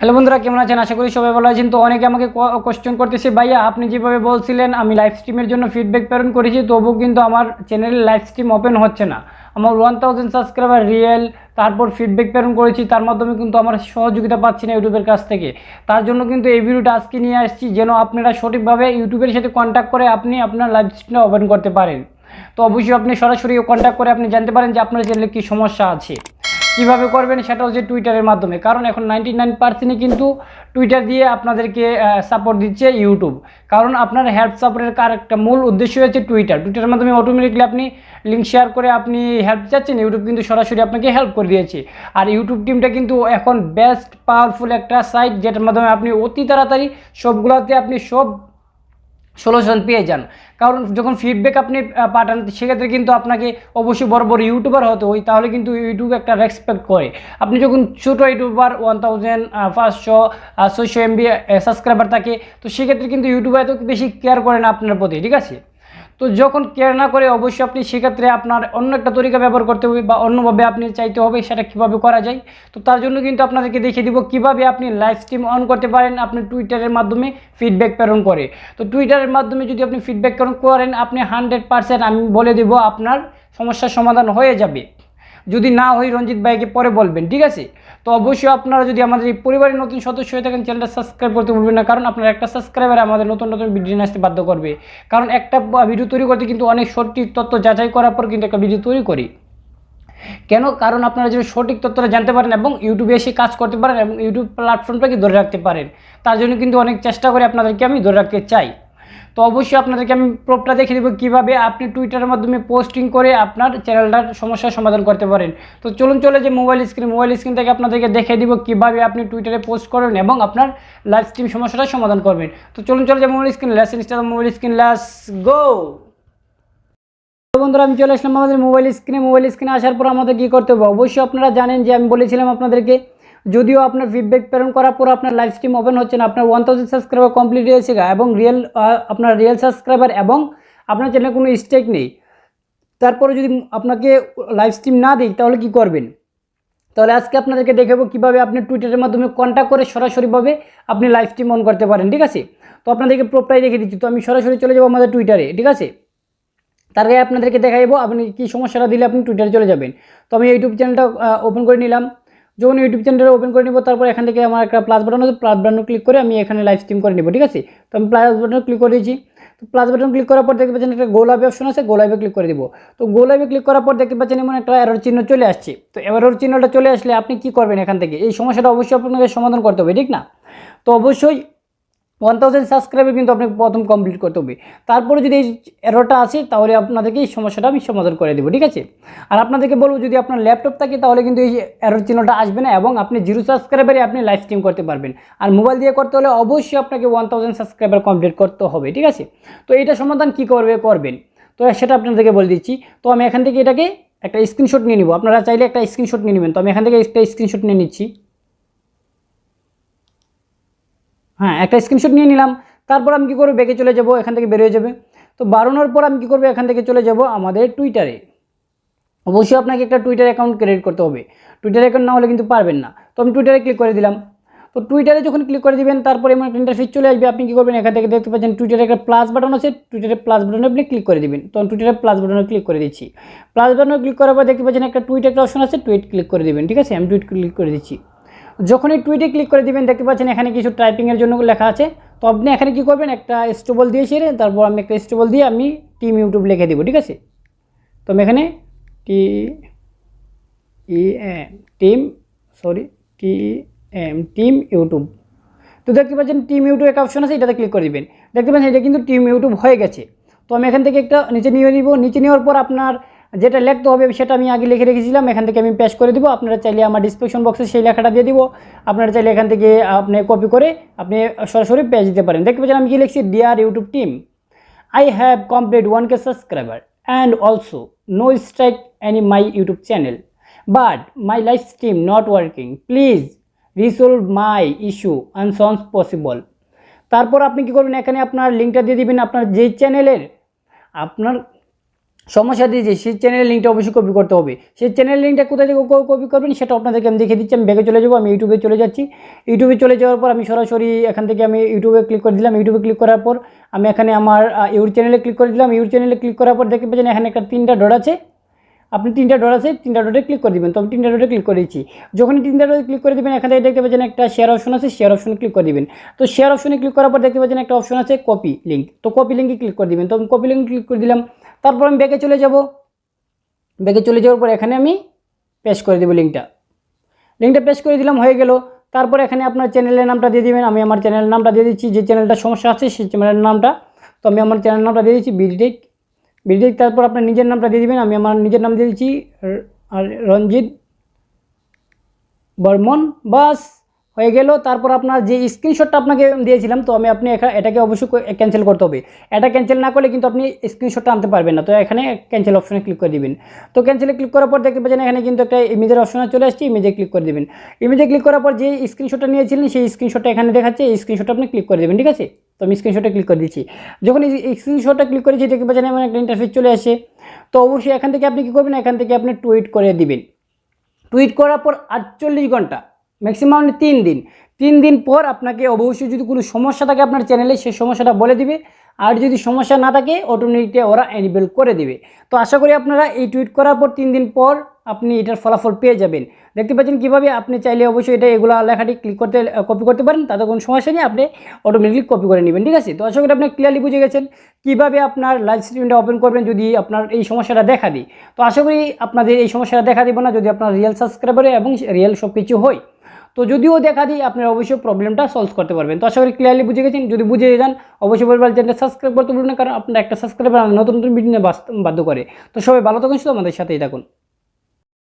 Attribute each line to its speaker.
Speaker 1: Hello বন্ধুরা, কেমন আছেন? আশা করি সবাই ভালো আছেন। তো অনেকে আমাকে কোশ্চেন করতেছে, ভাইয়া আপনি যেভাবে বলছিলেন আমি লাইভ স্ট্রিমের জন্য ফিডব্যাক প্রেরণ করেছি, তবুও কিন্তু আমার চ্যানেলে লাইভ স্ট্রিম ওপেন হচ্ছে না। আমার 1000 সাবস্ক্রাইবার রিয়েল, তারপর ফিডব্যাক প্রেরণ করেছি, তার মাধ্যমে কিন্তু আমার সহযোগিতা পাচ্ছি না ইউটিউবের কাছ থেকে। তার জন্য কিন্তু এই ভিডিওটা আজকে নিয়ে আসছি, যেন আপনারা সঠিকভাবে ইউটিউবের সাথে কন্ট্যাক্ট করে আপনি আপনার লাইভ স্ট্রিমটা ওপেন করতে পারেন। তো অবশ্যই আপনি সরাসরি কন্ট্যাক্ট করে আপনি জানতে পারেন যে আপনার চ্যানেলে কী সমস্যা আছে। কীভাবে করবেন সেটা হচ্ছে টুইটারের মাধ্যমে, কারণ এখন 99%ই কিন্তু টুইটার দিয়ে আপনাদেরকে সাপোর্ট দিচ্ছে ইউটিউব। কারণ আপনার হেল্প সাপোর্টের একটা মূল উদ্দেশ্য হচ্ছে টুইটারের মাধ্যমে অটোমেটিকলি আপনি লিঙ্ক শেয়ার করে আপনি হেল্প চাচ্ছেন, ইউটিউব কিন্তু সরাসরি আপনাকে হেল্প করে দিয়েছে। আর ইউটিউব টিমটা কিন্তু এখন বেস্ট পাওয়ারফুল একটা সাইট, যেটার মাধ্যমে আপনি অতি তাড়াতাড়ি সবগুলোতে আপনি সব সলিউশন পেয়ে যান। কারণ যখন ফিডব্যাক আপনি পাঠান, সেক্ষেত্রে কিন্তু আপনাকে অবশ্যই বড় বড় ইউটিউবার হতে হয়, তাহলে কিন্তু ইউটিউব একটা রেসপেক্ট করে। আপনি যখন ছোটো ইউটিউবার 1500-600 MB সাবস্ক্রাইবার থাকে, তো সেক্ষেত্রে কিন্তু ইউটিউব এত বেশি কেয়ার করে না আপনার প্রতি, ঠিক আছে? তো যখন কেয়ার না করে, অবশ্যই আপনি সেক্ষেত্রে আপনার অন্য একটা তরিকা ব্যবহার করতে হবে বা অন্যভাবে আপনি চাইতে হবে সেটা কীভাবে করা যায়। তো তার জন্য কিন্তু আপনাদেরকে দেখিয়ে দিব কীভাবে আপনি লাইভ স্ট্রিম অন করতে পারেন আপনি টুইটারের মাধ্যমে ফিডব্যাক প্রেরণ করে। তো টুইটারের মাধ্যমে যদি আপনি ফিডব্যাক প্রেরণ করেন, আপনি 100% আমি বলে দেব আপনার সমস্যার সমাধান হয়ে যাবে। যদি না হয় রঞ্জিত ভাইকে পরে বলবেন, ঠিক আছে? তো অবশ্যই আপনারা যদি আমাদের এই পরিবারের নতুন সদস্য হয়ে থাকেন, চ্যানেলটা সাবস্ক্রাইব করতে ভুলবেন না, কারণ আপনার একটা সাবস্ক্রাইবার আমাদের নতুন নতুন ভিডিও নিয়ে আসতে বাধ্য করবে। কারণ একটা ভিডিও তৈরি করতে কিন্তু অনেক সঠিক তথ্য যাচাই করার পর কিন্তু একটা ভিডিও তৈরি করি। কেন? কারণ আপনারা যদি সঠিক তথ্যটা জানতে পারেন এবং ইউটিউবে এসে কাজ করতে পারেন এবং ইউটিউব প্ল্যাটফর্মটাকে ধরে রাখতে পারেন, তার জন্য কিন্তু অনেক চেষ্টা করে আপনাদেরকে আমি ধরে রাখতে চাই। তো অবশ্যই আপনাদেরকে আমি প্রপটা দেখিয়ে দেবো কীভাবে আপনি টুইটারের মাধ্যমে পোস্টিং করে আপনার চ্যানেলটার সমস্যার সমাধান করতে পারেন। তো চলে যে মোবাইল স্ক্রিন থেকে আপনাদেরকে দেখিয়ে দিব কীভাবে আপনি টুইটারে পোস্ট করবেন এবং আপনার লাইভ স্ট্রিম সমস্যাটার সমাধান করবেন। তো চলে যে মোবাইল স্ক্রিন লেটস গো। বন্ধুরা, আমি চলে আসলাম আমাদের মোবাইল স্ক্রিনে আসার পর আমাদের কী করতে হবে? অবশ্যই আপনারা জানেন যে আমি বলেছিলাম আপনাদেরকে, যদিও আপনার ফিডব্যাক প্রেরণ করার পর আপনার লাইভ স্ট্রিম ওপেন হচ্ছে না, আপনার 1000 সাবস্ক্রাইবার কমপ্লিট হয়েছে এবং আপনার রিয়েল সাবস্ক্রাইবার এবং আপনার চ্যানেলে কোনো স্টেক নেই, তারপরে যদি আপনাকে লাইভ স্ট্রিম না দিই, তাহলে কি করবেন? তাহলে আজকে আপনাদেরকে দেখাবো কীভাবে আপনি টুইটারের মাধ্যমে কন্ট্যাক্ট করে সরাসরিভাবে আপনি লাইভ স্ট্রিম অন করতে পারেন, ঠিক আছে? তো আপনাদেরকে প্রপটাই দেখে দিচ্ছি। তো আমি সরাসরি চলে যাবো আমাদের টুইটারে, ঠিক আছে? তার আগে আপনাদেরকে দেখাবো আপনি কী সমস্যাটা দিলে আপনি টুইটারে চলে যাবেন। তো আমি ইউটিউব চ্যানেলটা ওপেন করে নিলাম। যখন ইউটিউব চ্যানেলটা ওপেন করে নিব, তারপর এখান থেকে আমার একটা প্লাস বাটন আছে, প্লাস বাটন ক্লিক করে আমি এখানে লাইভ স্ট্রিম করে নেব, ঠিক আছে? তো আমি প্লাস বাটন ক্লিক করে দিয়েছি। তো প্লাস বাটন ক্লিক করার পর দেখতে পাচ্ছেন একটা গো লাইভ অপশন আছে, গো লাইভে ক্লিক করে দিব। তো গো লাইভে ক্লিক করার পর দেখতে পাচ্ছেন এমন একটা এরর চিহ্ন চলে আসছে। তো এরর চিহ্নটা চলে আসলে আপনি কী করবেন? এখান থেকে এই সমস্যাটা অবশ্যই আপনাকে সমাধান করতে হবে, ঠিক না? তো অবশ্যই 1000 সাবস্ক্রাইবার কিন্তু আপনাকে প্রথম কমপ্লিট করতে হবে। তারপরে যদি এই এররটা আসে, তাহলে আপনাদেরকে এই সমস্যাটা আমি সমাধান করে দেবো, ঠিক আছে? আর আপনাদেরকে বলবো, যদি আপনার ল্যাপটপ থাকে তাহলে কিন্তু এই এরর চিহ্নটা আসবে না এবং আপনি 0 সাবস্ক্রাইবারে আপনি লাইভ স্ট্রিম করতে পারবেন। আর মোবাইল দিয়ে করতে হলে অবশ্যই আপনাকে 1000 সাবস্ক্রাইবার কমপ্লিট করতে হবে, ঠিক আছে? তো এইটা সমাধান কী করবেন তো সেটা আপনাদেরকে বলে দিচ্ছি। তো আমি এখান থেকে এটাকে একটা স্ক্রিনশট নিয়ে নিব। আপনারা চাইলে একটা স্ক্রিনশট নিয়ে নেবেন। তো আমি এখান থেকে একটা স্ক্রিনশট নিয়ে নিচ্ছি। হ্যাঁ, একটা স্ক্রিনশট নিয়ে নিলাম। তারপর আমি কী করবো? ব্যাকে চলে যাব, এখান থেকে বের হয়ে যাবে। তো বাড়ানোর পর আমি কী করবো? এখান থেকে চলে যাব আমাদের টুইটারে। অবশ্যই আপনাকে একটা টুইটার অ্যাকাউন্ট ক্রিয়েট করতে হবে। টুইটার অ্যাকাউন্ট না হলে কিন্তু পারবেন না। তো আমি টুইটারে ক্লিক করে দিলাম। তো টুইটারে যখন ক্লিক করে দিবেন, তারপরে এমন একটা ইন্টারফেস চলে আসবে। আপনি কী করবেন? এখান থেকে দেখতে পাচ্ছেন টুইটারে একটা প্লাস বাটন আছে, টুইটারে প্লাস বাটনে আপনি ক্লিক করে দিবেন। তো আমি টুইটারে প্লাস বাটনে ক্লিক করে দিচ্ছি। প্লাস বাটনে ক্লিক করার পর দেখতে পাচ্ছেন একটা টুইট একটা অপশন আছে, টুইট ক্লিক করে দিবেন, ঠিক আছে? আমি টুইট ক্লিক করে দিচ্ছি। যখন এই টুইটে ক্লিক করে দিবেন, দেখতে পাচ্ছেন এখানে কিছু টাইপিংয়ের জন্য লেখা আছে। তো আপনি এখানে কী করবেন? একটা স্টেবল দিয়ে ছেড়ে, তারপর আমি একটা স্টেবল দিয়ে আমি টিম ইউটিউব লিখে দেবো, ঠিক আছে? তো আমি এখানে টিম ইউটিউব। তো দেখতে পাচ্ছেন টিম ইউটিউব একটা অপশন আছে, এটাতে ক্লিক করে দিবেন। দেখতে পাচ্ছেন এটা কিন্তু টিম ইউটিউব হয়ে গেছে। তো আমি এখান থেকে একটা নিচে নিয়ে নিব। নিচে নেওয়ার পর আপনার যেটা লিখতে হবে সেটা আমি আগে লিখে রেখেছিলাম, এখান থেকে আমি পেস্ট করে দিব। আপনারা চাইলে আমার ডিসক্রিপশন বক্সে সেই লেখাটা দিয়ে দিব। আপনারা চাইলে এখান থেকে আপনি কপি করে আপনি সরাসরি পেজ দিতে পারেন। দেখতে পাচ্ছেন আমি কি লিখছি? Deer YouTube team, I have completed 1K subscriber and also no strike any my YouTube channel, but my live stream not working. Please resolve my issue as soon as possible. তারপর আপনি কি করবেন? এখানে আপনার লিঙ্কটা দিয়ে দিবেন আপনার যেই চ্যানেলের আপনার সমস্যা দিয়েছি সেই চ্যানেলের লিঙ্কটা অবশ্যই কপি করতে হবে। সেই চ্যানেলের লিঙ্কটা কোথা থেকে কপি করবেন সেটা আপনাদেরকে আমি দেখিয়ে দিচ্ছি। আমি ব্যাগে চলে যাবো, আমি ইউটিউবে চলে যাচ্ছি। ইউটিউবে চলে যাওয়ার পর আমি সরাসরি এখান থেকে আমি ইউটিউবে ক্লিক করে দিলাম। ইউটিউবে ক্লিক করার পর আমি এখানে আমার ইউর চ্যানেলে ক্লিক করে দিলাম। ইউর চ্যানেলে ক্লিক করার পর দেখতে পাচ্ছেন এখানে একটা 3টা ডট আছে, আপনি 3টা ডট আছে, 3টা ডটে ক্লিক করে দিবেন। তো আমি 3টা ডটে ক্লিক করে দিচ্ছি। যখনই 3টা ডটে ক্লিক করে দিবেন এখান থেকে দেখতে পাচ্ছেন একটা শেয়ার অপশন আছে, শেয়ার অপশনে ক্লিক করে দিবেন। তো শেয়ার অপশনে ক্লিক করার পর দেখতে পাচ্ছেন একটা অপশন আছে কপি লিঙ্ক, তো কপি লিঙ্কে ক্লিক করে দিবেন। তো আমি কপি লিঙ্ক ক্লিক করে দিলাম। তারপর আমি ব্যাকে চলে যাব। ব্যাকে চলে যাওয়ার পর এখানে আমি পেস্ট করে দেবো লিঙ্কটা পেস্ট করে দিলাম, হয়ে গেল। তারপর এখানে আপনার চ্যানেলের নামটা দিয়ে দিবেন। আমি আমার চ্যানেলের নামটা দিয়ে দিচ্ছি, যে চ্যানেলটা সমস্যা আছে সেই চ্যানেলের নামটা। তো আমি আমার চ্যানেলের নামটা দিয়ে দিচ্ছি bdtech। তারপর আপনার নিজের নামটা দিয়ে দিবেন। আমি আমার নিজের নাম দিয়ে দিচ্ছি রঞ্জিত বর্মন, বাস হয়ে গেল। তারপর আপনার যে স্ক্রিনশটটা আপনাকে দিয়েছিলাম, তো আপনি এটাকে অবশ্যই ক্যান্সেল করতে হবে। এটা ক্যান্সেল না করলে কিন্তু আপনি স্ক্রিনশটটা আনতে পারবেন না। তো এখানে ক্যান্সেল অপশনে ক্লিক করে দিবেন। তো ক্যান্সেলে ক্লিক করার পর দেখতে পাচ্ছেন এখানে কিন্তু একটা ইমেজের অপশনে চলে আসছে, ইমেজে ক্লিক করে দেবেন। ইমেজে ক্লিক করার পর যে স্ক্রিনশটটা নিয়েছিলেন সেই স্ক্রিনশটটা এখানে দেখাচ্ছে, এই স্ক্রিনশটটা আপনি ক্লিক করে দেবেন, ঠিক আছে। তো আমি স্ক্রিনশটে ক্লিক করে দিচ্ছি। যখন এই স্ক্রিনশটটা ক্লিক করেছি দেখতে পাচ্ছেন এমন একটা ইন্টারফেস চলে আসে। তো অবশ্যই এখান থেকে আপনি কী করবেন, এখান থেকে আপনি টুইট করে দিবেন। টুইট করার পর 48 ঘন্টা, ম্যাক্সিমাম 3 দিন পর আপনাকে অবশ্যই যদি কোনো সমস্যা থাকে আপনার চ্যানেলে সেই সমস্যাটা বলে দিবে। আর যদি সমস্যা না থাকে অটোমেটিকলি ওরা এনেবল করে দিবে। তো আশা করি আপনারা এই টুইট করার পর 3 দিন পর আপনি এটার ফলাফল পেয়ে যাবেন। দেখতে পাচ্ছেন কীভাবে আপনি চাইলে অবশ্যই এগুলো লেখাটি কপি করতে পারেন, তাতে কোনো সমস্যা নেই, আপনি অটোমেটিকলি কপি করে নেবেন, ঠিক আছে। তো আশা করি আপনি ক্লিয়ারলি বুঝে গেছেন কীভাবে আপনার লাইভ স্ট্রিমটা ওপেন করবেন যদি আপনার এই সমস্যাটা দেখা দিই। তো আশা করি আপনাদের এই সমস্যাটা দেখা দিব না যদি আপনার রিয়েল সাবস্ক্রাইবার এবং রিয়েল সব কিছু হয়। তো যদিও দেখা দিই আপনারা অবশ্যই প্রবলেমটা সলভ করতে পারবেন। তো আশা করি ক্লিয়ারলি বুঝে গেছেন। যদি বুঝে যান অবশ্যই বলবেন চ্যানেলটা সাবস্ক্রাইব করতে ভুলবেন না, কারণ আপনার একটা সাবস্ক্রাইবার নতুন ভিডিও নিয়ে বাধ্য করে। তো সবাই ভালো থাকুন, শুধু আমাদের সাথেই থাকুন।